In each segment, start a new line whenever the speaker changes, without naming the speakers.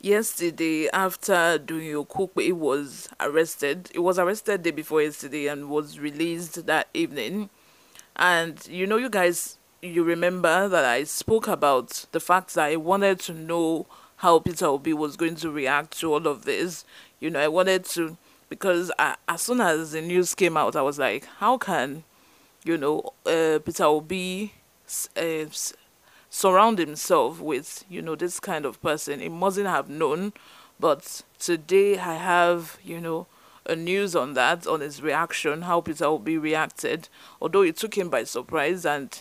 Yesterday, after Doyin Okupe was arrested, he was arrested day before yesterday and was released that evening. And you guys, you remember that I spoke about the fact that I wanted to know how Peter Obi was going to react to all of this. I wanted to, because as soon as the news came out, I was like, how can, Peter Obi uh, surround himself with this kind of person? He mustn't have known. But today I have a news on that, on his reaction, how Peter Obi reacted, although it took him by surprise. And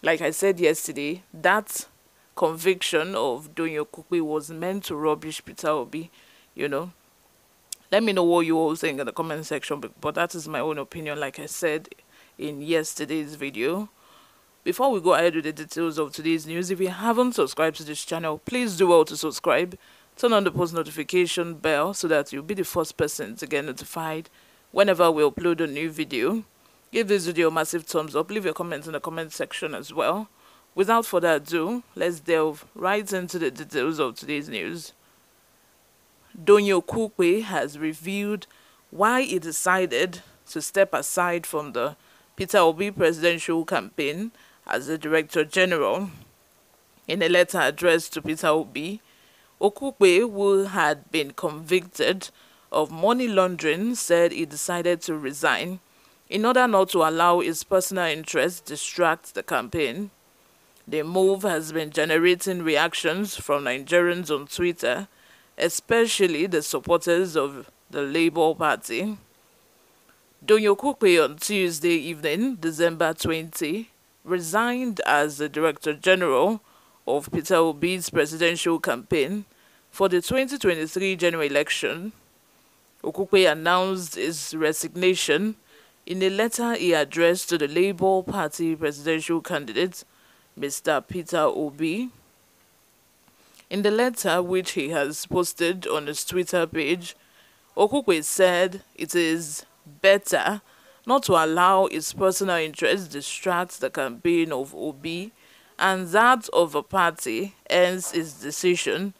like I said yesterday, that conviction of Doyin Okupe was meant to rubbish Peter Obi. Let me know what you all think in the comment section, but that is my own opinion, like I said in yesterday's video. Before we go ahead with the details of today's news, if you haven't subscribed to this channel, please do well to subscribe. Turn on the post notification bell so that you'll be the first person to get notified whenever we upload a new video. Give this video a massive thumbs up. Leave your comments in the comment section as well. Without further ado, let's delve right into the details of today's news. Doyin Okupe has revealed why he decided to step aside from the Peter Obi presidential campaign as the Director General. In a letter addressed to Peter Obi, Okupe, who had been convicted of money laundering, said he decided to resign in order not to allow his personal interests distract the campaign. The move has been generating reactions from Nigerians on Twitter, especially the supporters of the Labour Party. Doyin Okupe on Tuesday evening, December 20, resigned as the Director General of Peter Obi's presidential campaign for the 2023 general election. Okupe announced his resignation in a letter he addressed to the Labour Party presidential candidate, Mr. Peter Obi. In the letter, which he has posted on his Twitter page, Okupe said it is better not to allow his personal interests distract the campaign of Obi and that of a party, hence his decision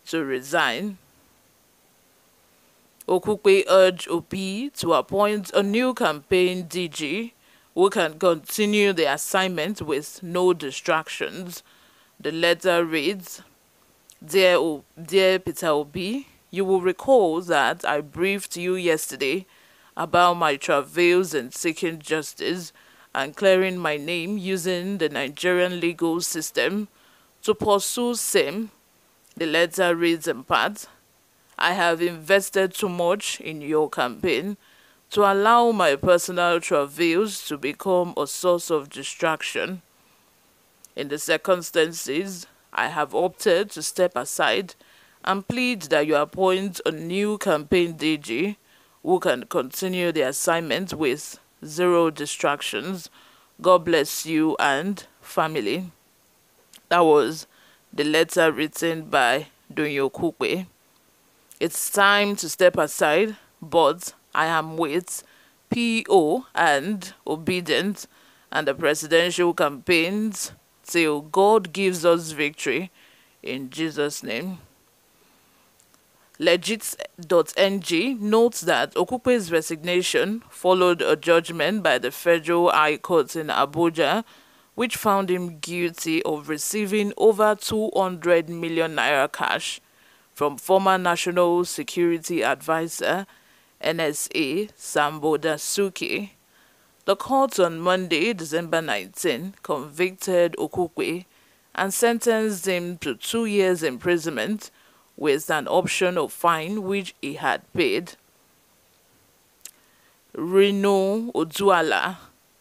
to resign. Okupe urged Obi to appoint a new campaign DG who can continue the assignment with no distractions. The letter reads, Dear Peter Obi, you will recall that I briefed you yesterday about my travails in seeking justice and clearing my name using the Nigerian legal system to pursue same. The letter reads in part, I have invested too much in your campaign to allow my personal travails to become a source of distraction. In the circumstances, I have opted to step aside and plead that you appoint a new campaign DG who can continue the assignment with zero distractions. God bless you and family. That was the letter written by Doyin Okupe. It's time to step aside, but I am with PO and obedient and the presidential campaigns till God gives us victory in Jesus' name. Legit.ng notes that Okupe's resignation followed a judgment by the Federal High Court in Abuja, which found him guilty of receiving over 200 million naira cash from former National Security Advisor NSA Sambo Dasuki. The court on Monday, December 19, convicted Okupe and sentenced him to 2 years imprisonment with an option of fine which he had paid. Reno Oduala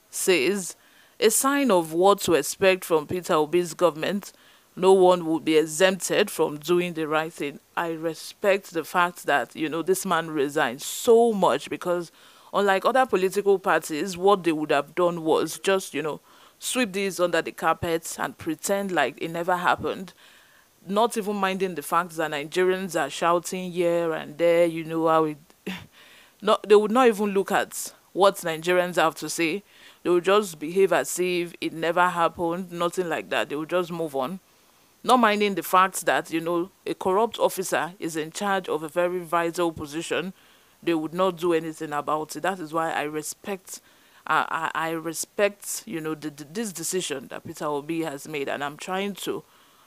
says, a sign of what to expect from Peter Obi's government, no one will be exempted from doing the right thing. I respect the fact that, this man resigned so much, because unlike other political parties, what they would have done was just, sweep this under the carpet and pretend like it never happened. Not even minding the fact that Nigerians are shouting here and there, how it... they would not even look at what Nigerians have to say. They would just behave as if it never happened, nothing like that. They would just move on. not minding the fact that, a corrupt officer is in charge of a very vital position. They would not do anything about it. That is why I respect, I respect, this decision that Peter Obi has made, and I'm trying to,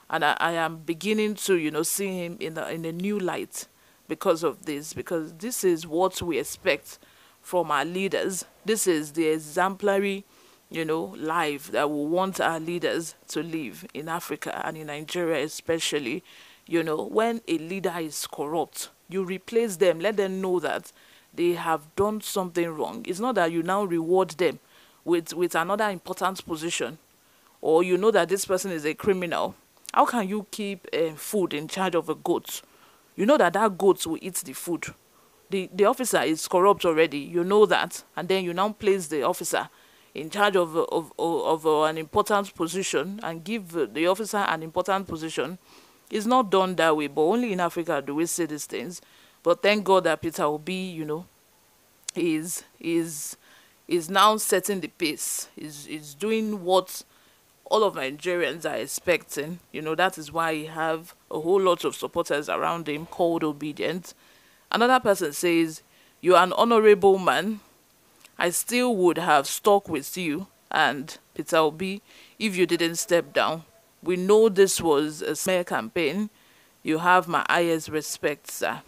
and I am beginning to, see him in a new light because of this, because this is what we expect from our leaders. This is the exemplary, life that we want our leaders to live in Africa and in Nigeria especially. When a leader is corrupt, you replace them, let them know that they have done something wrong. It's not that you now reward them with another important position, or you know that this person is a criminal. How can you keep food in charge of a goat? You know that goat will eat the food. The officer is corrupt already, you know that, and then you now place the officer in charge of an important position and give the officer an important position. It's not done that way, but only in Africa do we see these things. But thank God that Peter Obi, is now setting the pace. Is doing what all of Nigerians are expecting. That is why he have a whole lot of supporters around him called obedient. Another person says, "You are an honorable man. I still would have stuck with you and Peter Obi if you didn't step down. We know this was a smear campaign. You have my highest respect, sir."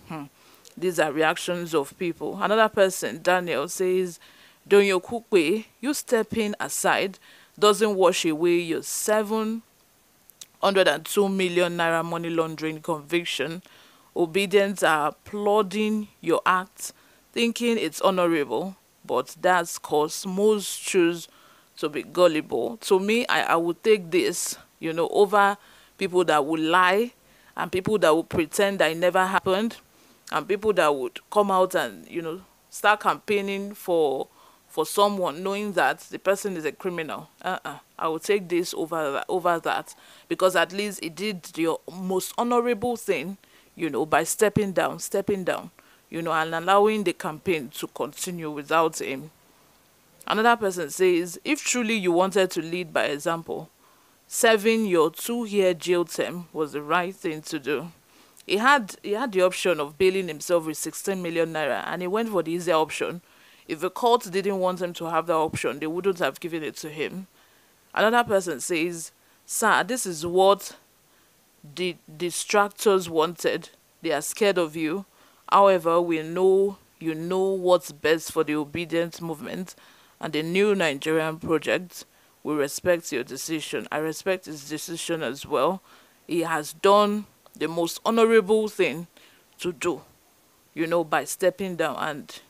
These are reactions of people. Another person, Daniel, says, "Doyin Okupe, you stepping aside doesn't wash away your 702 million naira money laundering conviction. Obedience are applauding your act, thinking it's honorable, but that's cause most choose to be gullible." To me, I would take this, over people that would lie, and people that would pretend that it never happened, and people that would come out and, start campaigning for someone knowing that the person is a criminal. I would take this over that, because at least it did the most honorable thing, by stepping down, and allowing the campaign to continue without him. Another person says, "If truly you wanted to lead by example, serving your 2-year jail term was the right thing to do." He had the option of bailing himself with 16 million naira, and he went for the easier option. If the court didn't want him to have that option, they wouldn't have given it to him. Another person says, "Sir, this is what the distractors wanted. They are scared of you. However, we know you know what's best for the obedient movement and the new Nigerian project. We respect your decision." I respect his decision as well. He has done the most honorable thing to do, by stepping down, and,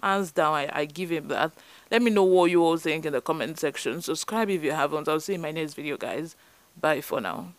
hands down, I give him that. Let me know what you all think in the comment section. Subscribe if you haven't. I'll see you in my next video, guys. Bye for now.